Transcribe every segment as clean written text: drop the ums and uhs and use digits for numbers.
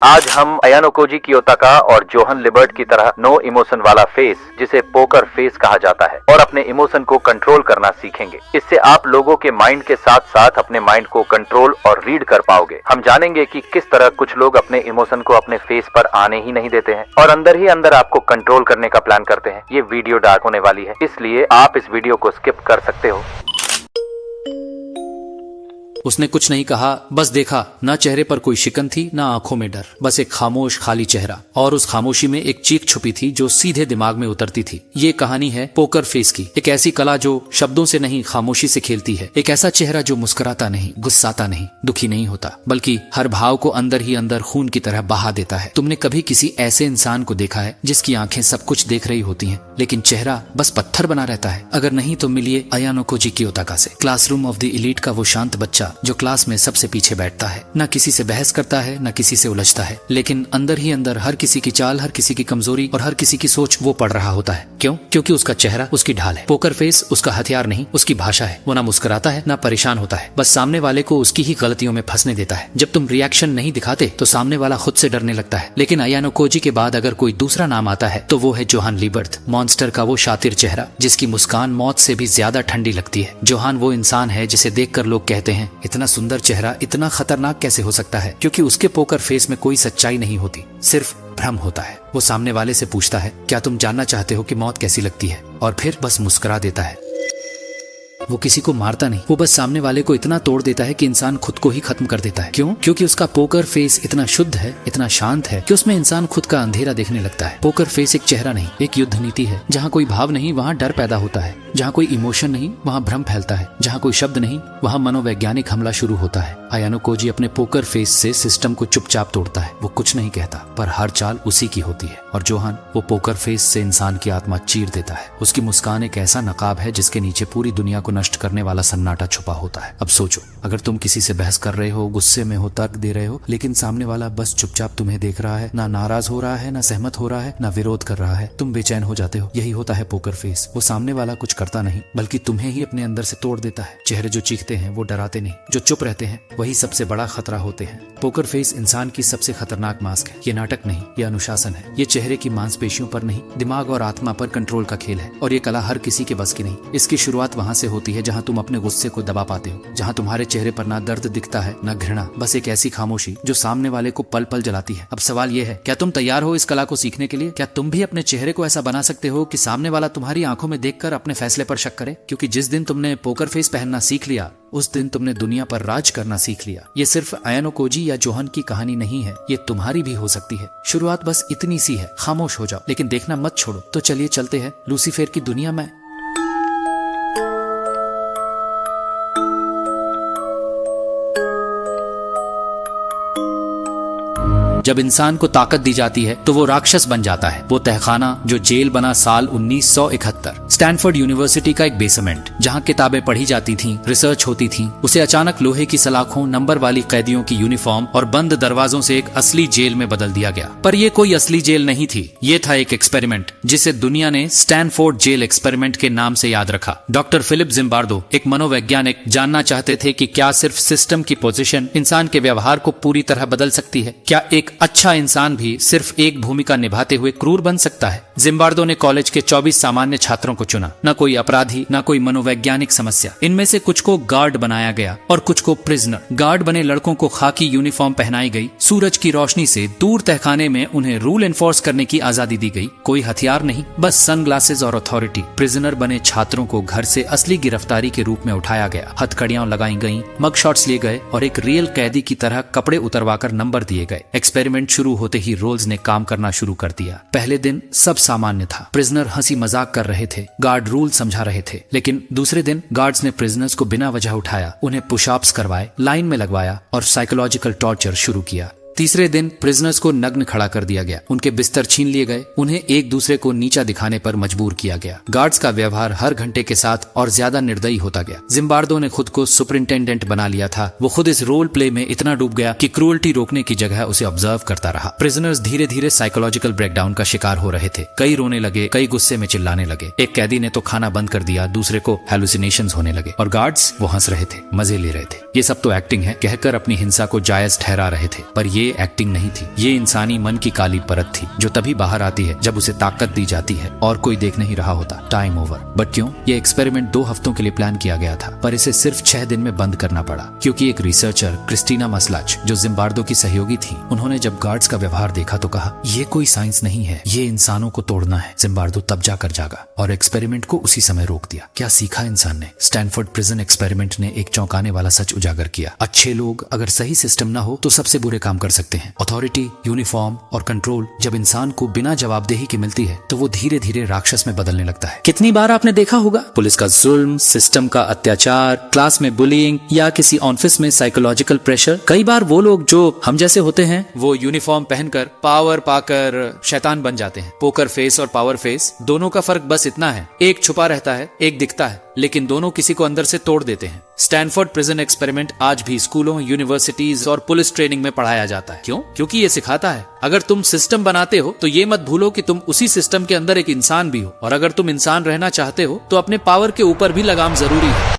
आज हम अयानो कोजी कियोताका और जोहन लिबर्ट की तरह नो इमोशन वाला फेस, जिसे पोकर फेस कहा जाता है, और अपने इमोशन को कंट्रोल करना सीखेंगे। इससे आप लोगों के माइंड के साथ साथ अपने माइंड को कंट्रोल और रीड कर पाओगे। हम जानेंगे कि किस तरह कुछ लोग अपने इमोशन को अपने फेस पर आने ही नहीं देते हैं और अंदर ही अंदर आपको कंट्रोल करने का प्लान करते हैं। ये वीडियो डार्क होने वाली है, इसलिए आप इस वीडियो को स्किप कर सकते हो। उसने कुछ नहीं कहा, बस देखा। ना चेहरे पर कोई शिकन थी, ना आंखों में डर, बस एक खामोश खाली चेहरा। और उस खामोशी में एक चीख छुपी थी जो सीधे दिमाग में उतरती थी। ये कहानी है पोकर फेस की, एक ऐसी कला जो शब्दों से नहीं खामोशी से खेलती है। एक ऐसा चेहरा जो मुस्कुराता नहीं, गुस्साता नहीं, दुखी नहीं होता, बल्कि हर भाव को अंदर ही अंदर खून की तरह बहा देता है। तुमने कभी किसी ऐसे इंसान को देखा है जिसकी आंखें सब कुछ देख रही होती हैं, लेकिन चेहरा बस पत्थर बना रहता है? अगर नहीं तो मिलिए अयानो कोजी कियोताका से। क्लासरूम ऑफ द एलीट का वो शांत बच्चा जो क्लास में सबसे पीछे बैठता है, ना किसी से बहस करता है, ना किसी से उलझता है, लेकिन अंदर ही अंदर हर किसी की चाल, हर किसी की कमजोरी और हर किसी की सोच वो पढ़ रहा होता है। क्यों? क्योंकि उसका चेहरा उसकी ढाल है। पोकर फेस उसका हथियार नहीं, उसकी भाषा है। वो ना मुस्कुराता है, ना परेशान होता है, बस सामने वाले को उसकी ही गलतियों में फंसने देता है। जब तुम रिएक्शन नहीं दिखाते तो सामने वाला खुद से डरने लगता है। लेकिन अयानो कोजी के बाद अगर कोई दूसरा नाम आता है तो वो है जोहान लिबर्ट, मॉन्स्टर का वो शातिर चेहरा जिसकी मुस्कान मौत से भी ज्यादा ठंडी लगती है। जोहान वो इंसान है जिसे देखकर लोग कहते हैं, इतना सुंदर चेहरा इतना खतरनाक कैसे हो सकता है? क्योंकि उसके पोकर फेस में कोई सच्चाई नहीं होती, सिर्फ भ्रम होता है। वो सामने वाले से पूछता है, क्या तुम जानना चाहते हो कि मौत कैसी लगती है? और फिर बस मुस्कुरा देता है। वो किसी को मारता नहीं, वो बस सामने वाले को इतना तोड़ देता है कि इंसान खुद को ही खत्म कर देता है। क्यों? क्योंकि उसका पोकर फेस इतना शुद्ध है, इतना शांत है कि उसमें इंसान खुद का अंधेरा देखने लगता है। पोकर फेस एक चेहरा नहीं, एक युद्ध नीति है। जहाँ कोई भाव नहीं वहाँ डर पैदा होता है, जहाँ कोई इमोशन नहीं वहाँ भ्रम फैलता है, जहाँ कोई शब्द नहीं वहाँ मनोवैज्ञानिक हमला शुरू होता है। अयानो कोजी अपने पोकर फेस से सिस्टम को चुपचाप तोड़ता है। वो कुछ नहीं कहता, पर हर चाल उसी की होती है। और जोहान वो पोकर फेस से इंसान की आत्मा चीर देता है। उसकी मुस्कान एक ऐसा नकाब है जिसके नीचे पूरी दुनिया को नष्ट करने वाला सन्नाटा छुपा होता है। अब सोचो, अगर तुम किसी से बहस कर रहे हो, गुस्से में हो, तर्क दे रहे हो, लेकिन सामने वाला बस चुपचाप तुम्हें देख रहा है, ना नाराज हो रहा है, ना सहमत हो रहा है, ना विरोध कर रहा है, तुम बेचैन हो जाते हो। यही होता है पोकर फेस। वो सामने वाला कुछ करता नहीं, बल्कि तुम्हें ही अपने अंदर से तोड़ देता है। चेहरे जो चीखते हैं वो डराते नहीं, जो चुप रहते हैं वही सबसे बड़ा खतरा होते हैं। पोकर फेस इंसान की सबसे खतरनाक मास्क है। ये नाटक नहीं, ये अनुशासन है। ये चेहरे की मांसपेशियों पर नहीं, दिमाग और आत्मा पर कंट्रोल का खेल है। और ये कला हर किसी के बस की नहीं। इसकी शुरुआत वहां से होती है जहां तुम अपने गुस्से को दबा पाते हो, जहां तुम्हारे चेहरे पर ना दर्द दिखता है, ना घृणा, बस एक ऐसी खामोशी जो सामने वाले को पल पल जलाती है। अब सवाल ये है, क्या तुम तैयार हो इस कला को सीखने के लिए? क्या तुम भी अपने चेहरे को ऐसा बना सकते हो कि सामने वाला तुम्हारी आंखों में देखकर अपने फैसले पर शक करे? क्योंकि जिस दिन तुमने पोकर फेस पहनना सीख लिया, उस दिन तुमने दुनिया पर राज करना सीख लिया। ये सिर्फ अयानो कोजी या जोहन की कहानी नहीं है, ये तुम्हारी भी हो सकती है। शुरुआत बस इतनी सी है, खामोश हो जाओ, लेकिन देखना मत छोड़ो। तो चलिए चलते हैं लूसीफेर की दुनिया में। जब इंसान को ताकत दी जाती है तो वो राक्षस बन जाता है। वो तहखाना जो जेल बना साल 1971, स्टैनफोर्ड यूनिवर्सिटी का एक बेसमेंट, जहाँ किताबें पढ़ी जाती थीं, रिसर्च होती थी, उसे अचानक लोहे की सलाखों, नंबर वाली कैदियों की यूनिफॉर्म और बंद दरवाजों से एक असली जेल में बदल दिया गया। पर ये कोई असली जेल नहीं थी, ये था एक एक्सपेरिमेंट जिसे दुनिया ने स्टैनफोर्ड जेल एक्सपेरिमेंट के नाम से याद रखा। डॉक्टर फिलिप जिम्बार्डो, एक मनोवैज्ञानिक, जानना चाहते थे कि क्या सिर्फ सिस्टम की पोजीशन इंसान के व्यवहार को पूरी तरह बदल सकती है? क्या एक अच्छा इंसान भी सिर्फ एक भूमिका निभाते हुए क्रूर बन सकता है? जिम्बार्डो ने कॉलेज के 24 सामान्य छात्रों को चुना। न कोई अपराधी, न कोई मनोवैज्ञानिक समस्या। इनमें से कुछ को गार्ड बनाया गया और कुछ को प्रिजनर। गार्ड बने लड़कों को खाकी यूनिफॉर्म पहनाई गई। सूरज की रोशनी से दूर तहखाने में उन्हें रूल एनफोर्स करने की आजादी दी गई। कोई हथियार नहीं, बस सनग्लासेस और अथॉरिटी। प्रिजनर बने छात्रों को घर से असली गिरफ्तारी के रूप में उठाया गया। हथकड़ियां लगाई गईं, मग शॉट्स लिए गए और एक रियल कैदी की तरह कपड़े उतरवाकर नंबर दिए गए। एक्सपेरिमेंट शुरू होते ही रोल्स ने काम करना शुरू कर दिया। पहले दिन सब सामान्य था। प्रिजनर हंसी मजाक कर रहे थे, गार्ड रूल समझा रहे थे। लेकिन दूसरे दिन गार्ड्स ने प्रिजनर्स को बिना वजह उठाया, उन्हें पुशअप्स करवाए, लाइन में लगवाया और साइकोलॉजिकल टॉर्चर शुरू किया। तीसरे दिन प्रिजनर्स को नग्न खड़ा कर दिया गया, उनके बिस्तर छीन लिए गए, उन्हें एक दूसरे को नीचा दिखाने पर मजबूर किया गया। गार्ड्स का व्यवहार हर घंटे के साथ और ज्यादा निर्दयी होता गया। जिम्बार्डो ने खुद को सुपरिंटेंडेंट बना लिया था। वो खुद इस रोल प्ले में इतना डूब गया कि क्रूअल्टी रोकने की जगह उसे ऑब्जर्व करता रहा। प्रिजनर्स धीरे धीरे साइकोलॉजिकल ब्रेकडाउन का शिकार हो रहे थे। कई रोने लगे, कई गुस्से में चिल्लाने लगे। एक कैदी ने तो खाना बंद कर दिया, दूसरे को हेलुसिनेशंस होने लगे और गार्ड्स वो हंस रहे थे, मजे ले रहे थे। ये सब तो एक्टिंग है कहकर अपनी हिंसा को जायज ठहरा रहे थे। पर ये ये एक्टिंग नहीं थी, ये इंसानी मन की काली परत थी जो तभी बाहर आती है जब उसे ताकत दी जाती है और कोई देख नहीं रहा होता। Time over. बट क्यों? ये एक्सपेरिमेंट 2 हफ्तों के लिए प्लान किया गया था, पर इसे सिर्फ 6 दिन में बंद करना पड़ा क्योंकि एक रिसर्चर क्रिस्टीना मसलाच जो जिम्बार्डो की सहयोगी थी, उन्होंने जब गार्ड्स का व्यवहार देखा तो कहा ये कोई साइंस नहीं है, ये इंसानों को तोड़ना है। जिम्बार्डो तब जाकर जागा और एक्सपेरिमेंट को उसी समय रोक दिया। क्या सीखा इंसान ने? स्टैनफोर्ड प्रिजन एक्सपेरिमेंट ने एक चौंकाने वाला सच उजागर किया। अच्छे लोग अगर सही सिस्टम ना हो तो सबसे बुरे काम कर सकते हैं। अथॉरिटी, यूनिफॉर्म और कंट्रोल जब इंसान को बिना जवाबदेही के मिलती है तो वो धीरे धीरे राक्षस में बदलने लगता है। कितनी बार आपने देखा होगा पुलिस का जुल्म, सिस्टम का अत्याचार, क्लास में बुलिंग या किसी ऑफिस में साइकोलॉजिकल प्रेशर। कई बार वो लोग जो हम जैसे होते हैं वो यूनिफॉर्म पहनकर पावर पाकर शैतान बन जाते हैं। पोकर फेस और पावर फेस दोनों का फर्क बस इतना है, एक छुपा रहता है, एक दिखता है, लेकिन दोनों किसी को अंदर से तोड़ देते हैं। स्टैनफोर्ड प्रिजन एक्सपेरिमेंट आज भी स्कूलों, यूनिवर्सिटीज और पुलिस ट्रेनिंग में पढ़ाया जाता है। क्यों? क्योंकि ये सिखाता है अगर तुम सिस्टम बनाते हो तो ये मत भूलो कि तुम उसी सिस्टम के अंदर एक इंसान भी हो, और अगर तुम इंसान रहना चाहते हो तो अपने पावर के ऊपर भी लगाम जरूरी है।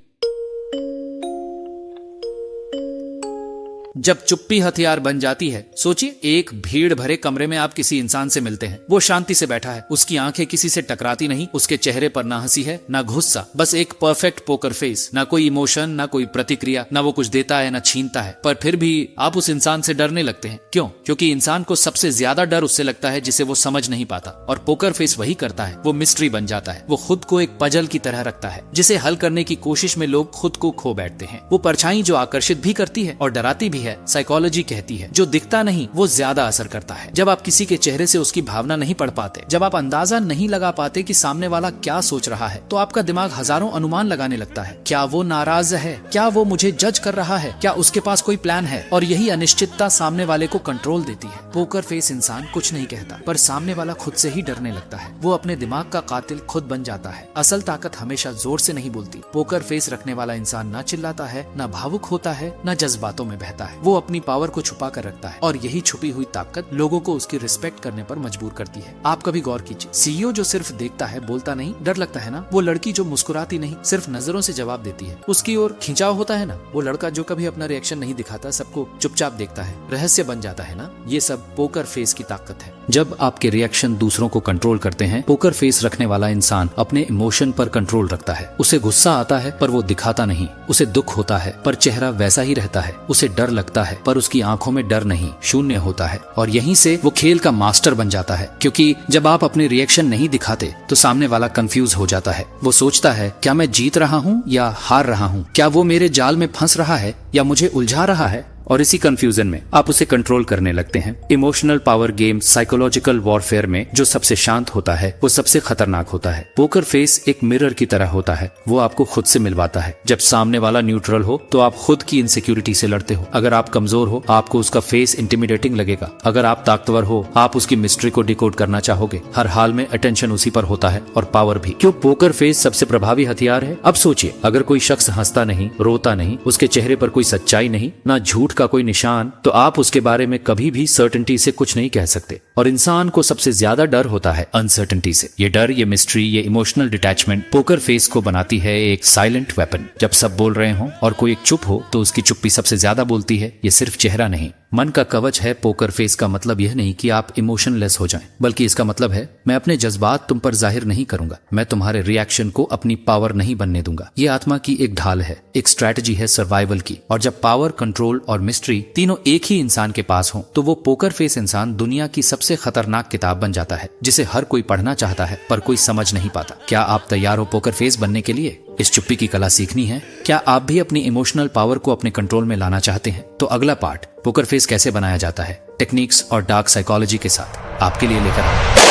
जब चुप्पी हथियार बन जाती है, सोचिए एक भीड़ भरे कमरे में आप किसी इंसान से मिलते हैं, वो शांति से बैठा है, उसकी आंखें किसी से टकराती नहीं, उसके चेहरे पर ना हंसी है ना गुस्सा, बस एक परफेक्ट पोकर फेस, ना कोई इमोशन, ना कोई प्रतिक्रिया, ना वो कुछ देता है ना छीनता है, पर फिर भी आप उस इंसान से डरने लगते हैं। क्यों? क्योंकि इंसान को सबसे ज्यादा डर उससे लगता है जिसे वो समझ नहीं पाता, और पोकर फेस वही करता है, वो मिस्ट्री बन जाता है। वो खुद को एक पजल की तरह रखता है जिसे हल करने की कोशिश में लोग खुद को खो बैठते हैं। वो परछाई जो आकर्षित भी करती है और डराती भी है, साइकोलॉजी कहती है जो दिखता नहीं वो ज्यादा असर करता है। जब आप किसी के चेहरे से उसकी भावना नहीं पढ़ पाते, जब आप अंदाजा नहीं लगा पाते कि सामने वाला क्या सोच रहा है, तो आपका दिमाग हजारों अनुमान लगाने लगता है। क्या वो नाराज है? क्या वो मुझे जज कर रहा है? क्या उसके पास कोई प्लान है? और यही अनिश्चितता सामने वाले को कंट्रोल देती है। पोकर फेस इंसान कुछ नहीं कहता, पर सामने वाला खुद से ही डरने लगता है। वो अपने दिमाग का कातिल खुद बन जाता है। असल ताकत हमेशा जोर से नहीं बोलती। पोकर फेस रखने वाला इंसान ना चिल्लाता है, ना भावुक होता है, ना जज्बातों में बहता है। वो अपनी पावर को छुपा कर रखता है, और यही छुपी हुई ताकत लोगों को उसकी रिस्पेक्ट करने पर मजबूर करती है। आप कभी गौर कीजिए, सीईओ जो सिर्फ देखता है, बोलता नहीं, डर लगता है ना। वो लड़की जो मुस्कुराती नहीं, सिर्फ नजरों से जवाब देती है, उसकी ओर खिंचाव होता है ना। वो लड़का जो कभी अपना रिएक्शन नहीं दिखाता, सबको चुपचाप देखता है, रहस्य बन जाता है ना। ये सब पोकर फेस की ताकत है। जब आपके रिएक्शन दूसरों को कंट्रोल करते हैं, पोकर फेस रखने वाला इंसान अपने इमोशन पर कंट्रोल रखता है। उसे गुस्सा आता है पर वो दिखाता नहीं, उसे दुख होता है पर चेहरा वैसा ही रहता है, उसे डर लगता है पर उसकी आंखों में डर नहीं, शून्य होता है। और यहीं से वो खेल का मास्टर बन जाता है, क्योंकि जब आप अपने रिएक्शन नहीं दिखाते तो सामने वाला कंफ्यूज हो जाता है। वो सोचता है क्या मैं जीत रहा हूँ या हार रहा हूँ, क्या वो मेरे जाल में फंस रहा है या मुझे उलझा रहा है, और इसी कंफ्यूजन में आप उसे कंट्रोल करने लगते हैं। Emotional power game, psychological warfare में जो सबसे शांत होता है वो सबसे खतरनाक होता है। पोकर फेस एक मिरर की तरह होता है, वो आपको खुद से मिलवाता है। जब सामने वाला न्यूट्रल हो तो आप खुद की इनसिक्योरिटी से लड़ते हो। अगर आप कमजोर हो आपको उसका फेस इंटिमिडेटिंग लगेगा, अगर आप ताकतवर हो आप उसकी मिस्ट्री को डिकोड करना चाहोगे। हर हाल में अटेंशन उसी पर होता है और पावर भी। क्यों पोकर फेस सबसे प्रभावी हथियार है? अब सोचिए, अगर कोई शख्स हंसता नहीं, रोता नहीं, उसके चेहरे पर कोई सच्चाई नहीं, ना झूठ का कोई निशान, तो आप उसके बारे में कभी भी सर्टेनिटी से कुछ नहीं कह सकते। और इंसान को सबसे ज्यादा डर होता है अनसर्टेनिटी से। ये डर, ये मिस्ट्री, ये इमोशनल डिटैचमेंट पोकर फेस को बनाती है एक साइलेंट वेपन। जब सब बोल रहे हो और कोई एक चुप हो तो उसकी चुप्पी सबसे ज्यादा बोलती है। ये सिर्फ चेहरा नहीं, मन का कवच है। पोकर फेस का मतलब यह नहीं कि आप इमोशनलेस हो जाएं, बल्कि इसका मतलब है मैं अपने जज्बात तुम पर जाहिर नहीं करूंगा, मैं तुम्हारे रिएक्शन को अपनी पावर नहीं बनने दूंगा। ये आत्मा की एक ढाल है, एक स्ट्रैटेजी है सर्वाइवल की। और जब पावर, कंट्रोल और मिस्ट्री तीनों एक ही इंसान के पास हो तो वो पोकर फेस इंसान दुनिया की सबसे खतरनाक किताब बन जाता है, जिसे हर कोई पढ़ना चाहता है पर कोई समझ नहीं पाता। क्या आप तैयार हो पोकर फेस बनने के लिए? इस चुप्पी की कला सीखनी है? क्या आप भी अपनी इमोशनल पावर को अपने कंट्रोल में लाना चाहते हैं? तो अगला पार्ट पोकर फेस कैसे बनाया जाता है, टेक्निक्स और डार्क साइकोलॉजी के साथ आपके लिए लेकर आए।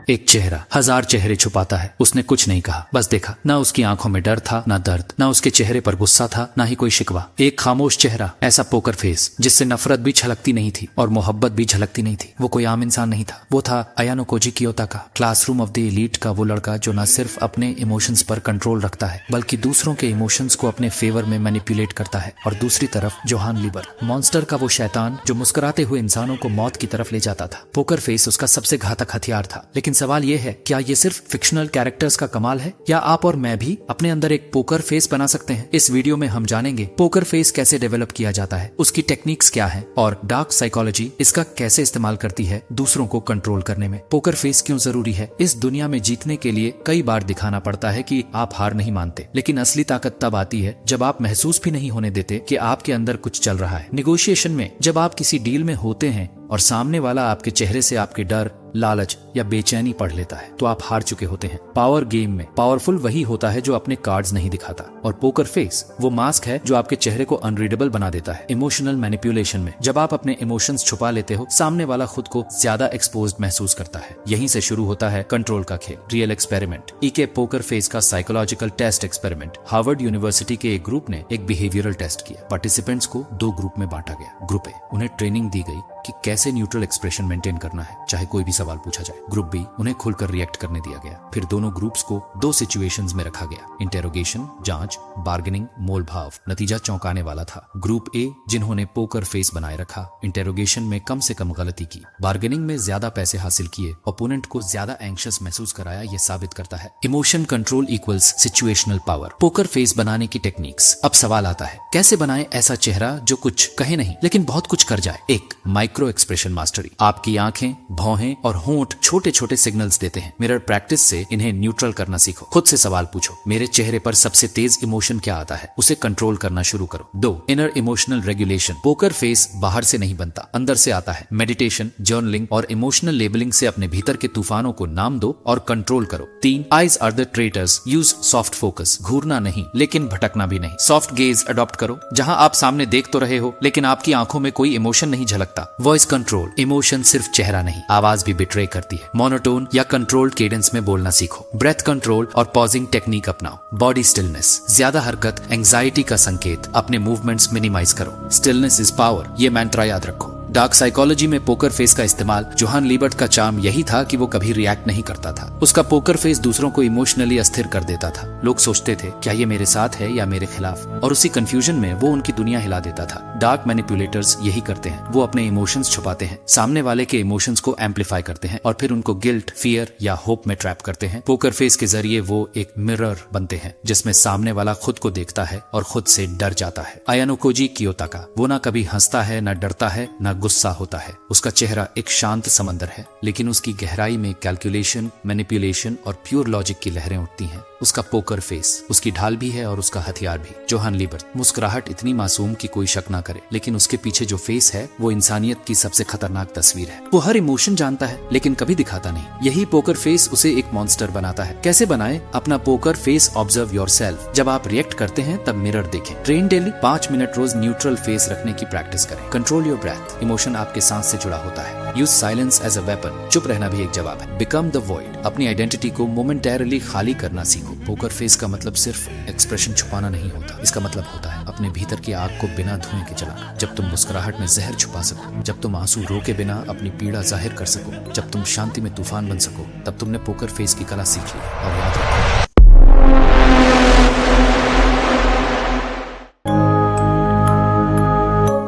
एक चेहरा हजार चेहरे छुपाता है। उसने कुछ नहीं कहा, बस देखा। ना उसकी आंखों में डर था, ना दर्द, ना उसके चेहरे पर गुस्सा था, ना ही कोई शिकवा। एक खामोश चेहरा, ऐसा पोकर फेस जिससे नफरत भी छलकती नहीं थी और मोहब्बत भी झलकती नहीं थी। वो कोई आम इंसान नहीं था, वो था Ayanokoji Kiyotaka, classroom of the elite का वो लड़का जो न सिर्फ अपने इमोशंस पर कंट्रोल रखता है बल्कि दूसरों के इमोशंस को अपने फेवर में मैनिपुलेट करता है। और दूसरी तरफ जोहान लिबर, मॉन्स्टर का वो शैतान जो मुस्कुराते हुए इंसानों को मौत की तरफ ले जाता था। पोकर फेस उसका सबसे घातक हथियार था, लेकिन सवाल ये है, क्या ये सिर्फ फिक्शनल कैरेक्टर्स का कमाल है या आप और मैं भी अपने अंदर एक पोकर फेस बना सकते हैं? इस वीडियो में हम जानेंगे पोकर फेस कैसे डेवलप किया जाता है, उसकी टेक्निक्स क्या है और डार्क साइकोलॉजी इसका कैसे इस्तेमाल करती है दूसरों को कंट्रोल करने में। पोकर फेस क्यों जरूरी है? इस दुनिया में जीतने के लिए कई बार दिखाना पड़ता है कि आप हार नहीं मानते, लेकिन असली ताकत तब आती है जब आप महसूस भी नहीं होने देते कि आपके अंदर कुछ चल रहा है। निगोशिएशन में जब आप किसी डील में होते हैं और सामने वाला आपके चेहरे से आपके डर, लालच या बेचैनी पढ़ लेता है तो आप हार चुके होते हैं। पावर गेम में पावरफुल वही होता है जो अपने कार्ड्स नहीं दिखाता, और पोकर फेस वो मास्क है जो आपके चेहरे को अनरीडेबल बना देता है। इमोशनल मैनिपुलेशन में जब आप अपने इमोशंस छुपा लेते हो, सामने वाला खुद को ज्यादा एक्सपोज्ड महसूस करता है। यहीं से शुरू होता है कंट्रोल का खेल, रियल एक्सपेरिमेंट। ईके पोकर फेस का psychological test experiment. Harvard University के एक ग्रुप ने एक बिहेवियरल टेस्ट किया। पार्टिसिपेंट्स को 2 ग्रुप में बांटा गया। ग्रुप ए, उन्हें ट्रेनिंग दी गई कि कैसे न्यूट्रल एक्सप्रेशन मेंटेन करना है चाहे कोई भी सवाल पूछा जाए। ग्रुप बी, उन्हें खुलकर रिएक्ट करने दिया गया। फिर दोनों ग्रुप्स को 2 सिचुएशंस में रखा गया, इंटेरोगेशन, जांच, बार्गेनिंग, मोल भाव। नतीजा चौंकाने वाला था। ग्रुप ए, जिन्होंने पोकर फेस बनाए रखा, इंटेरोगेशन में कम से कम गलती की, बार्गेनिंग में ज्यादा पैसे हासिल किए, ओपोनेंट को ज्यादा एंग्शियस महसूस कराया। ये साबित करता है emotion control equals situational power. Poker face बनाने की टेक्निक्स। अब सवाल आता है, कैसे बनाएं ऐसा चेहरा जो कुछ कहे नहीं लेकिन बहुत कुछ कर जाए? एक, माइक्रो एक्सप्रेशन मास्टरी। आपकी आंखें, भौहें और होंठ छोटे छोटे सिग्नल्स देते हैं। मिरर प्रैक्टिस से इन्हें न्यूट्रल करना सीखो। खुद से सवाल पूछो, मेरे चेहरे पर सबसे तेज इमोशन क्या आता है? उसे कंट्रोल करना शुरू करो। 2, inner emotional regulation. Poker face बाहर से नहीं बनता, अंदर से आता है। मेडिटेशन, जर्नलिंग और इमोशनल लेबलिंग से अपने भीतर के तूफानों को नाम दो और कंट्रोल करो। 3, eyes are the traitors. Use soft focus. घूरना नहीं लेकिन भटकना भी नहीं। सॉफ्ट गेज अडॉप्ट करो, जहां आप सामने देख तो रहे हो लेकिन आपकी आंखों में कोई इमोशन नहीं झलकता। Voice control. इमोशन सिर्फ चेहरा नहीं, आवाज भी बिट्रे करती है। मोनोटोन या कंट्रोल्ड केडेंस में बोलना सीखो। ब्रेथ कंट्रोल और पॉजिंग टेक्निक अपनाओ। Body stillness. ज्यादा हरकत एंजाइटी का संकेत, अपने मूवमेंट्स मिनिमाइज करो। स्टिलनेस इज पावर, ये मंत्र याद रखो। डार्क साइकोलॉजी में पोकर फेस का इस्तेमाल। जोहान लीबर्ट का चार्म यही था कि वो कभी रिएक्ट नहीं करता था। उसका पोकर फेस दूसरों को इमोशनली अस्थिर कर देता था। लोग सोचते थे क्या ये मेरे साथ है या मेरे खिलाफ, और उसी कंफ्यूजन में वो उनकी दुनिया हिला देता था। डार्क मैनिपुलेटर्स यही करते हैं, वो अपने इमोशंस छुपाते हैं, सामने वाले के इमोशंस को एम्पलीफाई करते हैं और फिर उनको गिल्ट, फियर या होप में ट्रैप करते हैं। पोकर फेस के जरिए वो एक मिरर बनते हैं जिसमें सामने वाला खुद को देखता है और खुद से डर जाता है। आयानुकोजी कियोताका, वो ना कभी हंसता है, ना डरता है, ना गुस्सा होता है। उसका चेहरा एक शांत समंदर है लेकिन उसकी गहराई में कैलकुलेशन, मैनिपुलेशन और प्योर लॉजिक की लहरें उठती हैं। उसका पोकर फेस उसकी ढाल भी है और उसका हथियार भी। जोहान लीबर्ट, मुस्कुराहट इतनी मासूम कि कोई शक ना करे, लेकिन उसके पीछे जो फेस है वो इंसानियत की सबसे खतरनाक तस्वीर है। वो हर इमोशन जानता है लेकिन कभी दिखाता नहीं। यही पोकर फेस उसे एक मॉन्स्टर बनाता है। कैसे बनाए अपना पोकर फेस? Observe yourself. जब आप रिएक्ट करते हैं तब मिरर देखें। ट्रेन डेली 5 मिनट रोज न्यूट्रल फेस रखने की प्रैक्टिस करें। Control your breath. इमोशन आपके सांस से जुड़ा होता है। Use silence as a weapon. चुप रहना भी एक जवाब है। Become the void. अपनी आइडेंटिटी को मोमेंटरली खाली करना सीखो। पोकर फेस का मतलब सिर्फ एक्सप्रेशन छुपाना नहीं होता, इसका मतलब होता है अपने भीतर की आग को बिना धुएं के जलाना। जब तुम मुस्कुराहट में जहर छुपा सको, जब तुम आंसू रोके बिना अपनी पीड़ा जाहिर कर सको, जब तुम शांति में तूफान बन सको, तब तुमने पोकर फेस की कला सीख ली। और याद रखो,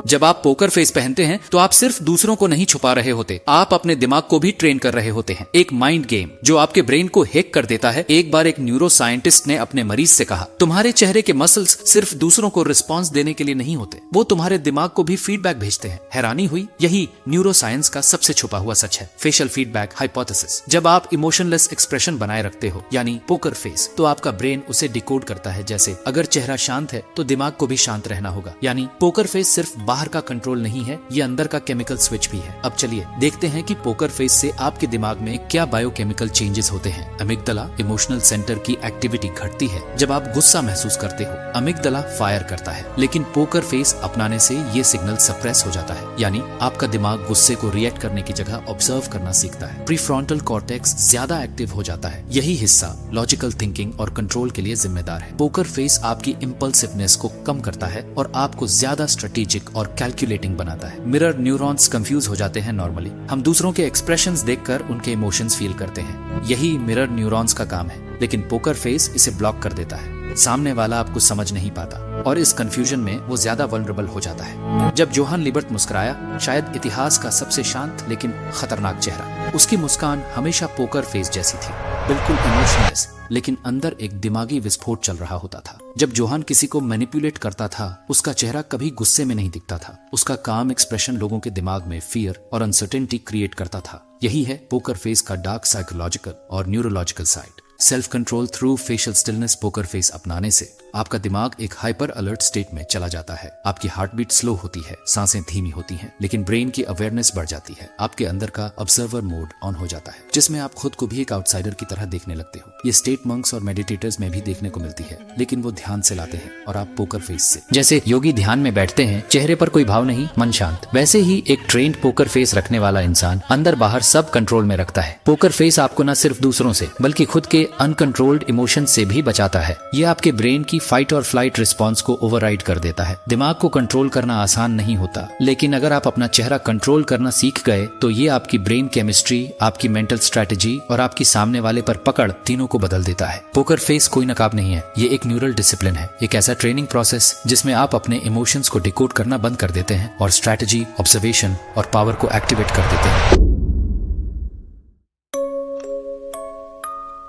जब आप पोकर फेस पहनते हैं तो आप सिर्फ दूसरों को नहीं छुपा रहे होते, आप अपने दिमाग को भी ट्रेन कर रहे होते हैं। एक माइंड गेम जो आपके ब्रेन को हैक कर देता है। एक बार एक न्यूरो साइंटिस्ट ने अपने मरीज से कहा, तुम्हारे चेहरे के मसल्स सिर्फ दूसरों को रिस्पॉन्स देने के लिए नहीं होते, वो तुम्हारे दिमाग को भी फीडबैक भेजते हैं। हैरानी हुई, यही न्यूरो साइंस का सबसे छुपा हुआ सच है, फेशियल फीडबैक हाइपोथेसिस। जब आप इमोशनलेस एक्सप्रेशन बनाए रखते हो, यानी पोकर फेस, तो आपका ब्रेन उसे डिकोड करता है जैसे अगर चेहरा शांत है तो दिमाग को भी शांत रहना होगा। यानी पोकर फेस सिर्फ बाहर का कंट्रोल नहीं है, ये अंदर का केमिकल स्विच भी है। अब चलिए देखते हैं कि पोकर फेस से आपके दिमाग में क्या बायोकेमिकल चेंजेस होते हैं। अमिगदला, इमोशनल सेंटर की एक्टिविटी घटती है जब आप गुस्सा महसूस करते हो। अमिगदला फायर करता है, लेकिन पोकर फेस अपनाने से ये सिग्नल सप्रेस हो जाता है, यानी आपका दिमाग गुस्से को रिएक्ट करने की जगह ऑब्जर्व करना सीखता है। प्रीफ्रंटल कॉर्टेक्स ज्यादा एक्टिव हो जाता है, यही हिस्सा लॉजिकल थिंकिंग और कंट्रोल के लिए जिम्मेदार है। पोकर फेस आपकी इम्पल्सिवनेस को कम करता है और आपको ज्यादा स्ट्रेटेजिक और कैलकुलेटिंग बनाता है। मिरर न्यूरॉन्स कंफ्यूज हो जाते हैं नॉर्मली। हम दूसरों के एक्सप्रेशंस देखकर उनके इमोशंस फील करते हैं, यही मिरर न्यूरॉन्स का काम है, लेकिन पोकर फेस इसे ब्लॉक कर देता है। सामने वाला आपको समझ नहीं पाता और इस कंफ्यूजन में वो ज्यादा वल्नरेबल हो जाता है। जब जोहान लिबर्ट मुस्कुराया, शायद इतिहास का सबसे शांत लेकिन खतरनाक चेहरा। उसकी मुस्कान हमेशा पोकर फेस जैसी थी, बिल्कुल इमोशनलेस, लेकिन अंदर एक दिमागी विस्फोट चल रहा होता था। जब जोहान किसी को मैनिपुलेट करता था, उसका चेहरा कभी गुस्से में नहीं दिखता था। उसका काम एक्सप्रेशन लोगों के दिमाग में फियर और अनसर्टेनिटी क्रिएट करता था। यही है पोकर फेस का डार्क साइकोलॉजिकल और neurological side. Self control through facial stillness poker face अपनाने से आपका दिमाग एक हाइपर अलर्ट स्टेट में चला जाता है। आपकी हार्ट बीट स्लो होती है, सांसें धीमी होती हैं, लेकिन ब्रेन की अवेयरनेस बढ़ जाती है। आपके अंदर का ऑब्जर्वर मोड ऑन हो जाता है, जिसमें आप खुद को भी एक आउटसाइडर की तरह देखने लगते हो। ये स्टेट मंक्स और मेडिटेटर्स में भी देखने को मिलती है, लेकिन वो ध्यान से लाते हैं और आप पोकर फेस से। जैसे योगी ध्यान में बैठते हैं, चेहरे पर कोई भाव नहीं, मन शांत, वैसे ही एक ट्रेंड पोकर फेस रखने वाला इंसान अंदर बाहर सब कंट्रोल में रखता है। पोकर फेस आपको न सिर्फ दूसरों से बल्कि खुद के अनकंट्रोल्ड इमोशन से भी बचाता है। ये आपके ब्रेन की फाइट और फ्लाइट रिस्पॉन्स को ओवरराइड कर देता है। दिमाग को कंट्रोल करना आसान नहीं होता, लेकिन अगर आप अपना चेहरा कंट्रोल करना सीख गए तो ये आपकी ब्रेन केमिस्ट्री, आपकी मेंटल स्ट्रेटेजी और आपकी सामने वाले पर पकड़ तीनों को बदल देता है। पोकर फेस कोई नकाब नहीं है, ये एक न्यूरल डिसिप्लिन है, एक ऐसा ट्रेनिंग प्रोसेस जिसमें आप अपने इमोशंस को डिकोड करना बंद कर देते हैं और स्ट्रेटेजी, ऑब्जर्वेशन और पावर को एक्टिवेट कर देते हैं।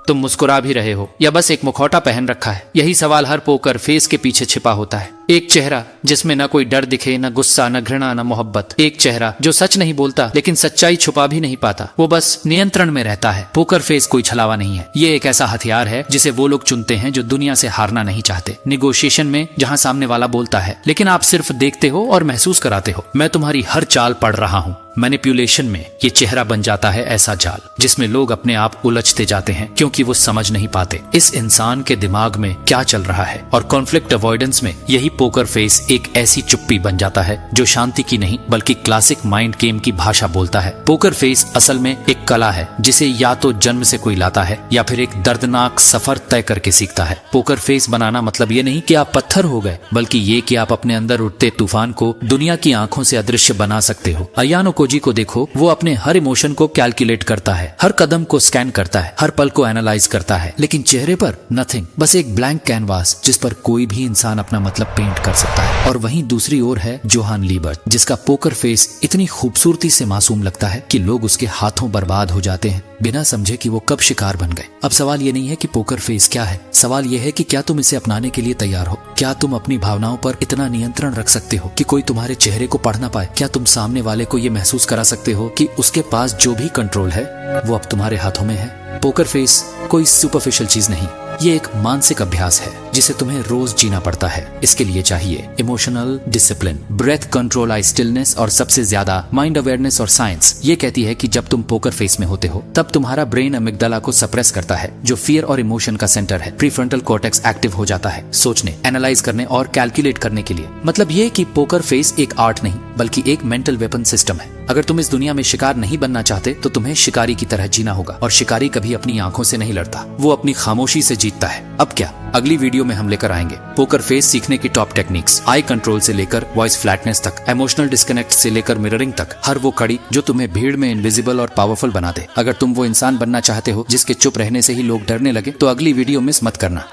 तुम मुस्कुरा भी रहे हो या बस एक मुखौटा पहन रखा है? यही सवाल हर पोकर फेस के पीछे छिपा होता है। एक चेहरा जिसमें न कोई डर दिखे, न गुस्सा, न घृणा, न मोहब्बत। एक चेहरा जो सच नहीं बोलता लेकिन सच्चाई छुपा भी नहीं पाता, वो बस नियंत्रण में रहता है। पोकर फेस कोई छलावा नहीं है, ये एक ऐसा हथियार है जिसे वो लोग चुनते हैं जो दुनिया से हारना नहीं चाहते। निगोशिएशन में जहां सामने वाला बोलता है लेकिन आप सिर्फ देखते हो और महसूस कराते हो, मैं तुम्हारी हर चाल पढ़ रहा हूँ। मैनिपुलेशन में ये चेहरा बन जाता है ऐसा जाल जिसमें लोग अपने आप उलझते जाते हैं क्योंकि वो समझ नहीं पाते इस इंसान के दिमाग में क्या चल रहा है। और कॉन्फ्लिक्ट अवॉइडेंस में यही पोकर फेस एक ऐसी चुप्पी बन जाता है जो शांति की नहीं बल्कि क्लासिक माइंड गेम की भाषा बोलता है। पोकर फेस असल में एक कला है जिसे या तो जन्म से कोई लाता है या फिर एक दर्दनाक सफर तय करके सीखता है। पोकर फेस बनाना मतलब ये नहीं कि आप पत्थर हो गए, बल्कि ये कि आप अपने अंदर उठते तूफान को दुनिया की आंखों से अदृश्य बना सकते हो। अयानो कोजी को देखो, वो अपने हर इमोशन को कैलकुलेट करता है, हर कदम को स्कैन करता है, हर पल को एनालाइज करता है, लेकिन चेहरे पर नथिंग, बस एक ब्लैंक कैनवास जिस पर कोई भी इंसान अपना मतलब पेंट कर सकता है। और वहीं दूसरी ओर है जोहान लिबर्ट, जिसका पोकर फेस इतनी खूबसूरती से मासूम लगता है कि लोग उसके हाथों बर्बाद हो जाते हैं बिना समझे कि वो कब शिकार बन गए। अब सवाल ये नहीं है कि पोकर फेस क्या है, सवाल ये है कि क्या तुम इसे अपनाने के लिए तैयार हो? क्या तुम अपनी भावनाओं पर इतना नियंत्रण रख सकते हो कि कोई तुम्हारे चेहरे को पढ़ ना पाए? क्या तुम सामने वाले को ये महसूस करा सकते हो कि उसके पास जो भी कंट्रोल है वो अब तुम्हारे हाथों में है? पोकर फेस कोई सुपरफिशियल चीज नहीं, ये एक मानसिक अभ्यास है जिसे तुम्हें रोज जीना पड़ता है। इसके लिए चाहिए इमोशनल डिसिप्लिन, ब्रेथ कंट्रोल, आई स्टिलनेस और सबसे ज्यादा माइंड अवेयरनेस। और साइंस ये कहती है कि जब तुम पोकर फेस में होते हो तब तुम्हारा ब्रेन अमिग्डाला को सप्रेस करता है, जो फियर और इमोशन का सेंटर है। प्रीफ्रंटल कॉर्टेक्स एक्टिव हो जाता है सोचने, एनालाइज करने और कैलकुलेट करने के लिए। मतलब ये कि पोकर फेस एक आर्ट नहीं बल्कि एक मेंटल वेपन सिस्टम है। अगर तुम इस दुनिया में शिकार नहीं बनना चाहते तो तुम्हें शिकारी की तरह जीना होगा। और शिकारी कभी अपनी आंखों से नहीं लड़ता, वो अपनी खामोशी से जीतता है। अब क्या, अगली वीडियो में हम लेकर आएंगे पोकर फेस सीखने की टॉप टेक्निक्स, आई कंट्रोल से लेकर वॉइस फ्लैटनेस तक, इमोशनल डिस्कनेक्ट से लेकर मिररिंग तक, हर वो कड़ी जो तुम्हें भीड़ में इनविजिबल और पावरफुल बना दे। अगर तुम वो इंसान बनना चाहते हो जिसके चुप रहने से ही लोग डरने लगे तो अगली वीडियो मिस मत करना।